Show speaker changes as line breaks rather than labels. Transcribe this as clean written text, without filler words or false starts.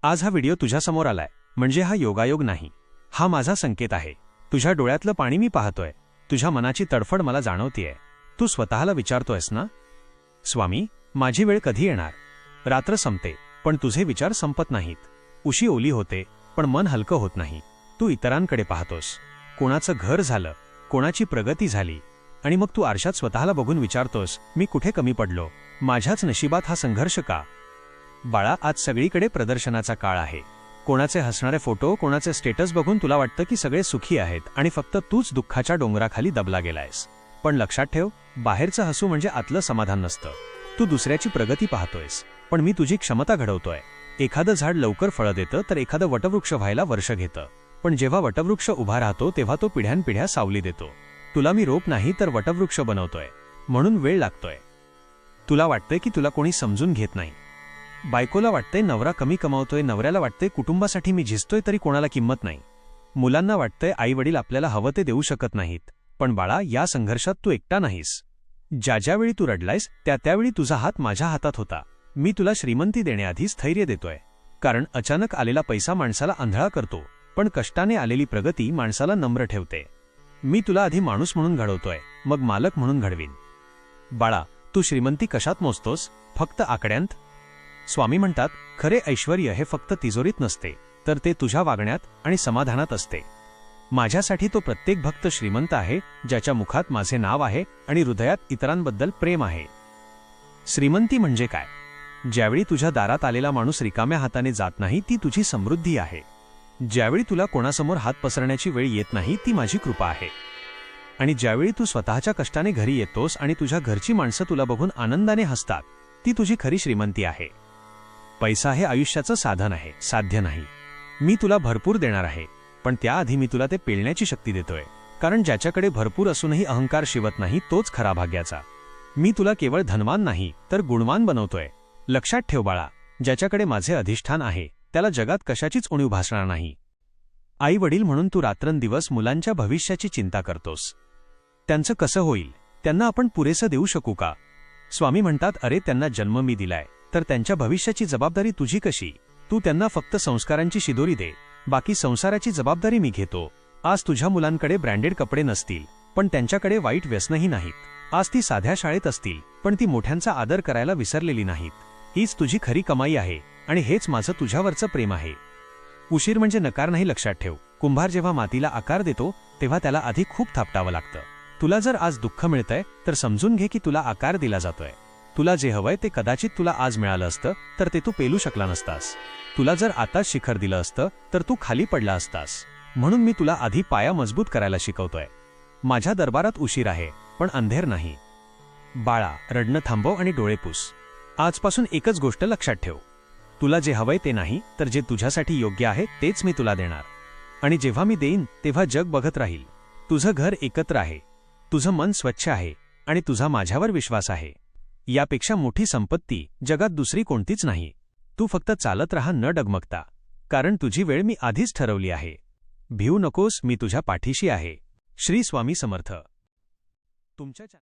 आज हा व्हिडिओ तुझ्यासमोर आलाय म्हणजे हा योगायोग नाही, हा माझा संकेत आहे। तुझ्या डोळ्यातलं पाणी मी पाहतोय, तुझ्या मनाची तडफड मला जाणवतीये। तू स्वतःला विचारतोयस ना, स्वामी माझी वेळ कधी येणार? रात्र संपते पण तुझे विचार संपत नाहीत। उशी ओली होते पण मन हलकं होत नाही। तू इतरांकडे पाहतोस, कोणाचं घर झालं, कोणाची प्रगती झाली, आणि मग तू आरशात स्वतःला बघून विचारतोस, मी कुठे कमी पडलो? माझ्याच नशिबात हा संघर्ष का? बाळा, आज सगळीकडे प्रदर्शनाचा काळ आहे। कोणाचे हसणारे फोटो, कोणाचे स्टेटस बघून तुला वाटतं की सगळे सुखी आहेत आणि फक्त तूच दुःखाच्या डोंगराखाली दबला गेलायस। पण लक्षात ठेव, बाहेरचं हसू म्हणजे आतलं समाधान नसतं। तू दुसऱ्याची प्रगती पाहतोयस, पण मी तुझी क्षमता घडवतोय। एखादं झाड लवकर फळं देतं तर एखादं वटवृक्ष व्हायला वर्ष घेतं, पण जेव्हा वटवृक्ष उभा राहतो तेव्हा तो पिढ्यानपिढ्या सावली देतो। तुला मी रोप नाही तर वटवृक्ष बनवतोय, म्हणून वेळ लागतोय। तुला वाटतंय की तुला कोणी समजून घेत नाही, बायकोला वाटतंय नवरा कमी कमावतोय, नवऱ्याला वाटतंय कुटुंबासाठी मी झिजतोय तरी कोणाला किंमत नाही, मुलांना वाटतंय आई वडील आपल्याला हवं ते देऊ शकत नाहीत। पण बाळा, या संघर्षात तू एकटा नाहीस। ज्यावेळी तू रडलायस त्यावेळी तुझा हात माझ्या हातात होता। मी तुला श्रीमंती देण्याआधी स्थैर्य देतोय, कारण अचानक आलेला पैसा माणसाला आंधळा करतो, पण कष्टाने आलेली प्रगती माणसाला नम्र ठेवते। मी तुला आधी माणूस म्हणून घडवतोय, मग मालक म्हणून घडवीन। बाळा, तू श्रीमंती कशात मोजतोस? फक्त आकड्यांत? स्वामी म्हणतात, खरे ऐश्वर्य हे फक्त तिजोरीत नसते, तर ते तुझ्या वागण्यात आणि समाधानात असते। माझ्यासाठी तो प्रत्येक भक्त श्रीमंत आहे ज्याच्या मुखात माझे नाव आहे आणि हृदयात इतरांबद्दल प्रेम आहे। श्रीमंती म्हणजे काय? ज्यावेळी तुझ्या दारात आलेला माणूस रिकाम्या हाताने जात नाही, ती तुझी समृद्धी आहे। ज्यावेळी तुला कोणासमोर हात पसरण्याची वेळ येत नाही, ती माझी कृपा आहे। आणि ज्यावेळी तू स्वतःच्या कष्टाने घरी येतोस आणि तुझ्या घरची माणसं तुला बघून आनंदाने हसतात, ती तुझी खरी श्रीमंती आहे। पैसा हे आयुष्याचं साधन आहे, साध्य नाही। मी तुला भरपूर देणार आहे, पण त्याआधी मी तुला ते पेलण्याची शक्ती देतोय, कारण ज्याच्याकडे भरपूर असूनही अहंकार शिवत नाही तोच खरा भाग्याचा। मी तुला केवळ धनवान नाही तर गुणवान बनवतोय। लक्षात ठेव बाळा, ज्याच्याकडे माझे अधिष्ठान आहे त्याला जगात कशाचीच उणीव भासणार नाही। आई वडील म्हणून तू रात्रंदिवस मुलांच्या भविष्याची चिंता करतोस। त्यांचं कसं होईल? त्यांना आपण पुरेसं देऊ शकू का? स्वामी म्हणतात, अरे त्यांना जन्म मी दिलाय, तर त्यांच्या भविष्याची जबाबदारी तुझी कशी? तू त्यांना फक्त संस्कारांची शिदोरी दे, बाकी संसाराची जबाबदारी मी घेतो। आज तुझ्या मुलांकडे ब्रँडेड कपडे नसतील, पण त्यांच्याकडे वाईट व्यसनही नाहीत। आज ती साध्या शाळेत असतील, पण ती मोठ्यांचा आदर करायला विसरलेली नाहीत। हीच तुझी खरी कमाई आहे आणि हेच माझं तुझ्यावरचं प्रेम आहे। उशीर म्हणजे नकार नाही, लक्षात ठेव। कुंभार जेव्हा मातीला आकार देतो तेव्हा त्याला आधी खूप थापटावं लागतं। तुला जर आज दुःख मिळतंय तर समजून घे की तुला आकार दिला जातोय। तुला जे हवंय ते कदाचित तुला आज मिळालं असतं तर ते तू पेलू शकला नसतास। तुला जर आताच शिखर दिलं असतं तर तू खाली पडला असतास। म्हणून मी तुला आधी पाया मजबूत करायला शिकवतोय। माझ्या दरबारात उशीर आहे पण अंधेर नाही। बाळा, रडणं थांबव आणि डोळे पुस। आजपासून एकच गोष्ट लक्षात ठेव, तुला जे हवंय ते नाही, तर जे तुझ्यासाठी योग्य आहे तेच मी तुला देणार। आणि जेव्हा मी देईन तेव्हा जग बघत राहील। तुझं घर एकत्र आहे, तुझं मन स्वच्छ आहे आणि तुझा माझ्यावर विश्वास आहे। यापेक्षा मोठी संपत्ती जगात दुसरी कोणतीच नाही। तू फक्त चालत राहा न डगमगता, कारण तुझी वेळ मी आधीच ठरवली आहे। भिवू नकोस, मी तुझ्या पाठीशी आहे। श्री स्वामी समर्थ। तुमच्या